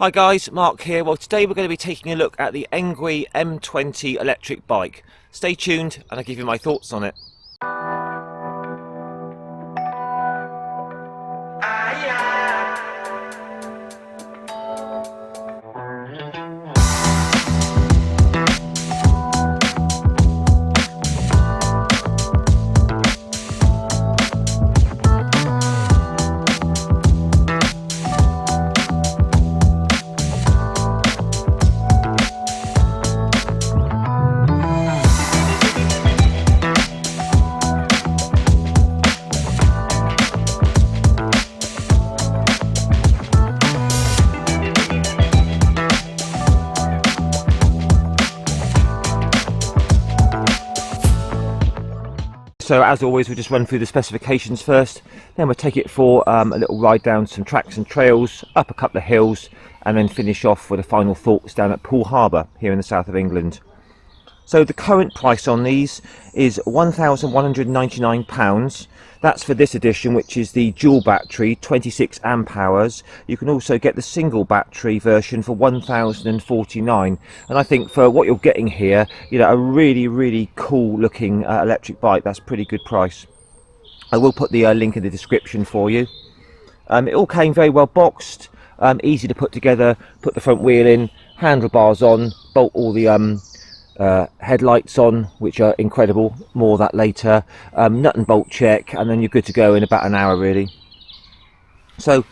Hi guys, Mark here. Well, today we're going to be taking a look at the Engwe M20 electric bike. Stay tuned and I'll give you my thoughts on it. So as always, we'll just run through the specifications first, then we'll take it for a little ride down some tracks and trails, up a couple of hills, and then finish off with the final thoughts down at Poole Harbour here in the south of England. So the current price on these is £1,199. That's for this edition, which is the dual battery, 26 amp hours. You can also get the single battery version for £1,049. And I think for what you're getting here, you know, a really cool looking electric bike. That's a pretty good price. I will put the link in the description for you. It all came very well boxed, easy to put together. Put the front wheel in, handlebars on, bolt all the headlights on, which are incredible. More of that later. Nut and bolt check, and then you're good to go in about an hour really. So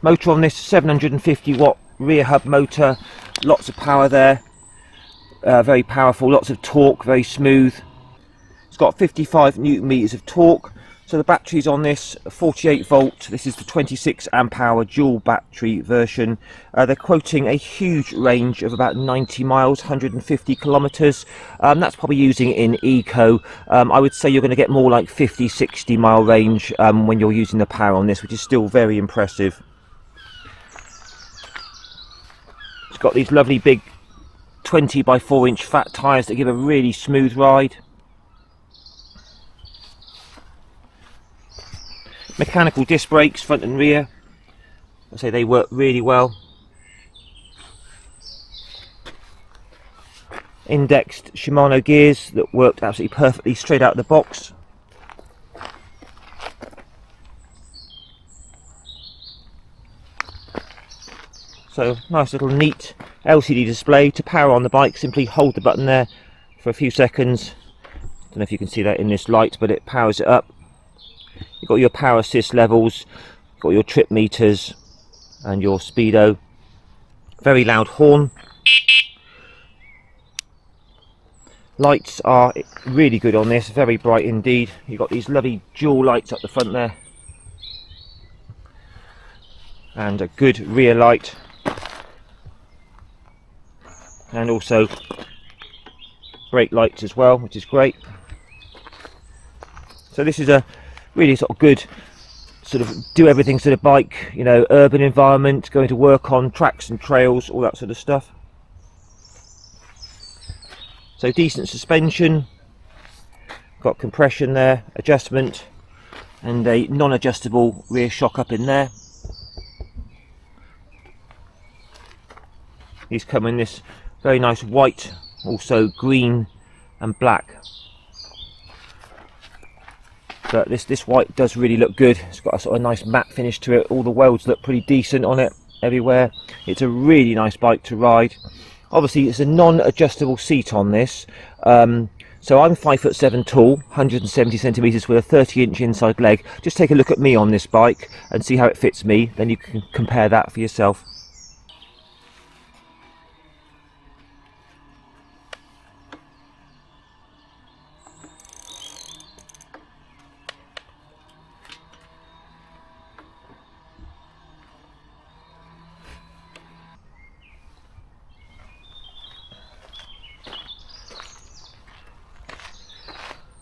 motor on this, 750 watt rear hub motor, lots of power there, very powerful, lots of torque, very smooth. It's got 55 newton meters of torque. So the batteries on this, 48 volt. This is the 26 amp hour dual battery version. They're quoting a huge range of about 90 miles, 150 kilometers. That's probably using it in eco. I would say you're going to get more like 50-60 mile range when you're using the power on this, which is still very impressive. It's got these lovely big 20 by 4 inch fat tyres that give a really smooth ride. Mechanical disc brakes, front and rear. I say they work really well. Indexed Shimano gears that worked absolutely perfectly straight out of the box. So nice little neat LCD display. To power on the bike, simply hold the button there for a few seconds. Don't know if you can see that in this light, but it powers it up. You've got your power assist levels, you've got your trip meters and your speedo. Very loud horn. Lights are really good on this, very bright indeed. You've got these lovely dual lights up the front there. And a good rear light. And also brake lights as well, which is great. So this is a really sort of good sort of do everything sort of bike, you know, urban environment, going to work on tracks and trails, all that sort of stuff. So decent suspension, got compression there, adjustment, and a non-adjustable rear shock up in there. These come in this very nice white, also green and black. But this white does really look good. It's got a sort of nice matte finish to it. All the welds look pretty decent on it everywhere. It's a really nice bike to ride. Obviously it's a non-adjustable seat on this. So I'm 5'7" tall, 170 centimeters with a 30-inch inside leg. Just take a look at me on this bike and see how it fits me. Then you can compare that for yourself.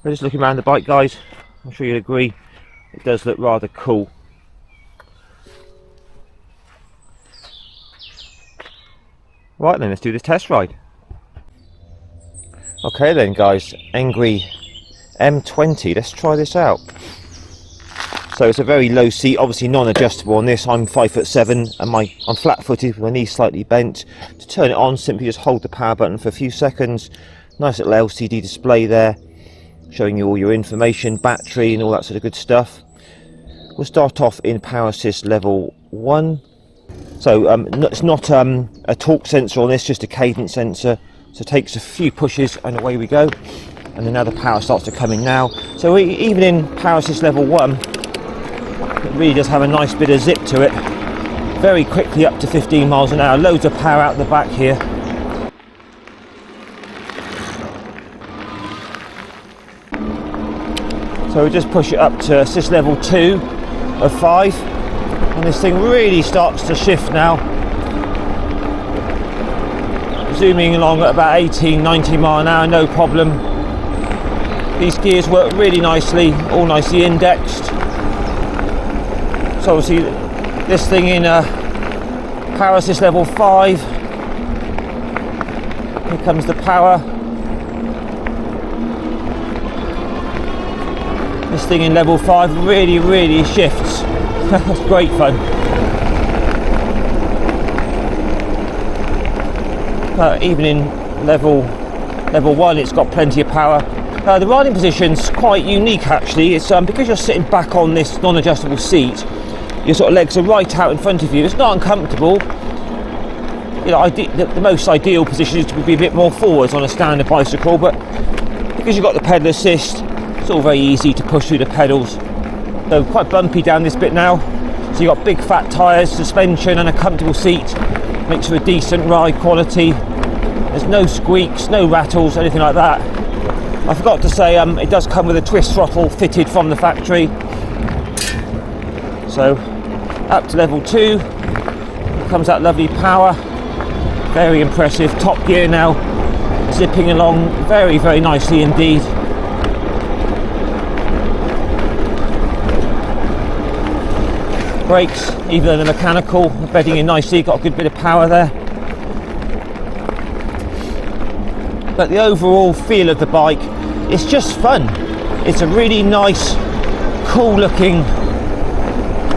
We're just looking around the bike, guys. I'm sure you'll agree, it does look rather cool. Right then, let's do this test ride. Okay then guys, Engwe M20, let's try this out. So it's a very low seat, obviously non-adjustable on this. I'm 5'7" and I'm flat-footed with my knees slightly bent. To turn it on, simply just hold the power button for a few seconds. Nice little LCD display there, showing you all your information, battery and all that sort of good stuff. We'll start off in power assist level 1. So it's not a torque sensor on this, just a cadence sensor. So it takes a few pushes and away we go. And then now the power starts to come in now. So even in power assist level 1, it really does have a nice bit of zip to it. Very quickly up to 15 miles an hour. Loads of power out the back here. So we just push it up to assist level 2 of 5. And this thing really starts to shift now. Zooming along at about 18, 19 mile an hour, no problem. These gears work really nicely, all nicely indexed. So obviously this thing in power assist level 5. Here comes the power. This thing in level 5 really shifts. That's great fun. Even in level 1 it's got plenty of power. The riding position's quite unique actually. It's because you're sitting back on this non-adjustable seat, your sort of legs are right out in front of you. It's not uncomfortable. You know, the most ideal position is to be a bit more forwards on a standard bicycle, but because you've got the pedal assist, it's all very easy to push through the pedals. So quite bumpy down this bit now. So you've got big fat tyres, suspension and a comfortable seat. Makes for a decent ride quality. There's no squeaks, no rattles, anything like that. I forgot to say it does come with a twist throttle fitted from the factory. So up to level 2, comes that lovely power. Very impressive. Top gear now, zipping along very nicely indeed. Brakes, even though they're mechanical, bedding in nicely, got a good bit of power there. But the overall feel of the bike, it's just fun. It's a really nice, cool looking,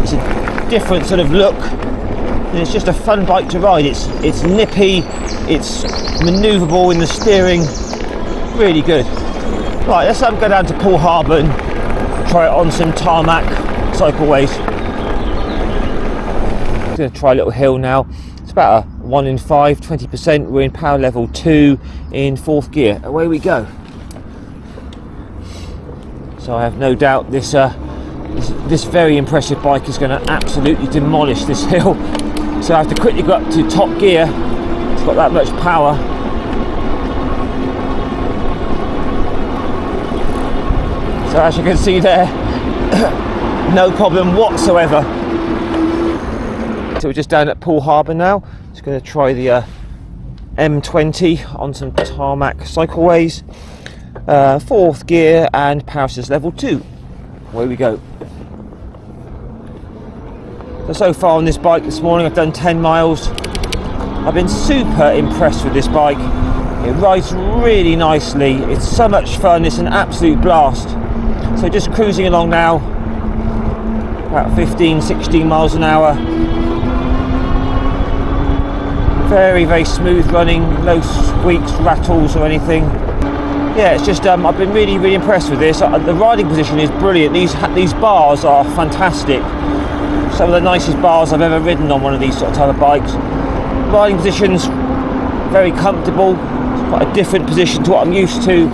it's a different sort of look, and it's just a fun bike to ride. It's nippy, it's manoeuvrable in the steering, really good. Right, let's go down to Poole Harbour and try it on some tarmac cycleways. I'm going to try a little hill now. It's about a 1 in 5, 20%. We're in power level 2 in 4th gear. Away we go. So I have no doubt this very impressive bike is going to absolutely demolish this hill. So I have to quickly go up to top gear. It's got that much power. So as you can see there, no problem whatsoever. So we're just down at Poole Harbour now. Just going to try the M20 on some tarmac cycleways. 4th gear and power assist level 2. Away we go. So far on this bike this morning I've done 10 miles. I've been super impressed with this bike. It rides really nicely. It's so much fun. It's an absolute blast. So just cruising along now, about 15-16 miles an hour. Very smooth running, no squeaks, rattles or anything. Yeah, it's just I've been really impressed with this. The riding position is brilliant. These bars are fantastic. Some of the nicest bars I've ever ridden on one of these sort of type of bikes. Riding position's very comfortable. It's quite a different position to what I'm used to,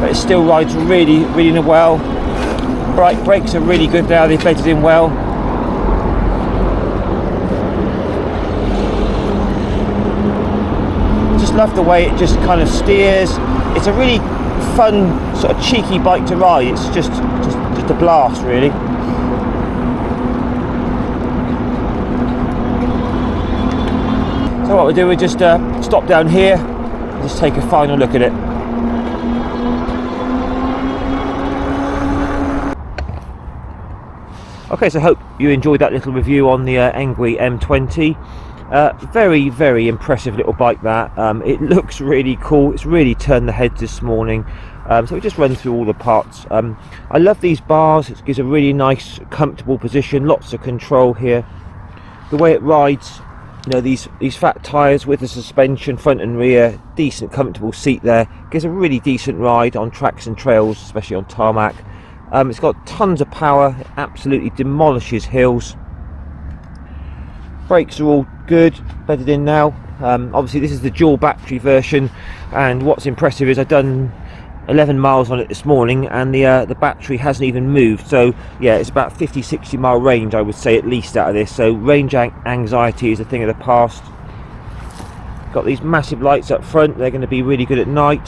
but it still rides really well. Brakes are really good now. They've bedded in well. Love the way it just kind of steers. It's a really fun sort of cheeky bike to ride. It's just a blast really. So what we'll do, we'll just stop down here and just take a final look at it. Okay, so I hope you enjoyed that little review on the Engwe M20. Very, very impressive little bike that. It looks really cool. It's really turned the heads this morning. So we just run through all the parts. I love these bars. It gives a really nice, comfortable position. Lots of control here. The way it rides, you know, these fat tyres with the suspension front and rear, decent, comfortable seat there. Gives a really decent ride on tracks and trails, especially on tarmac. It's got tons of power. It absolutely demolishes hills. Brakes are all good, bedded in now. Obviously this is the dual battery version, and what's impressive is I've done 11 miles on it this morning and the battery hasn't even moved. So yeah, it's about 50-60 mile range, I would say, at least out of this. So range anxiety is a thing of the past. Got these massive lights up front. They're going to be really good at night.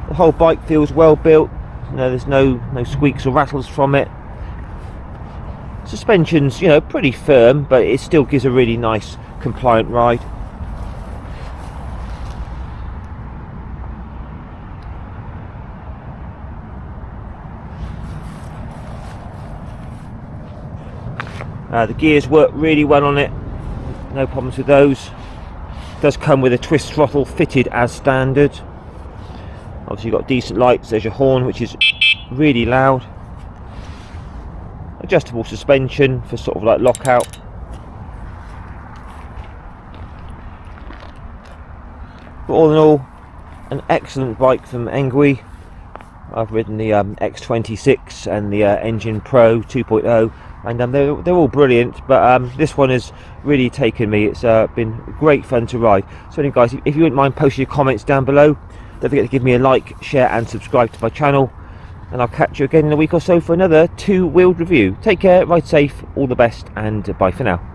The whole bike feels well built. No, there's no squeaks or rattles from it. Suspension's, you know, pretty firm, but it still gives a really nice compliant ride. The gears work really well on it, no problems with those. It does come with a twist throttle fitted as standard. Obviously you've got decent lights. There's your horn, which is really loud. Adjustable suspension for sort of like lockout. But all in all, an excellent bike from Engwe. I've ridden the X26 and the Engine Pro 2.0, and they're all brilliant, but this one has really taken me. It's been great fun to ride. So anyway guys, if you wouldn't mind posting your comments down below, don't forget to give me a like, share and subscribe to my channel. And I'll catch you again in a week or so for another two-wheeled review. Take care, ride safe, all the best, and bye for now.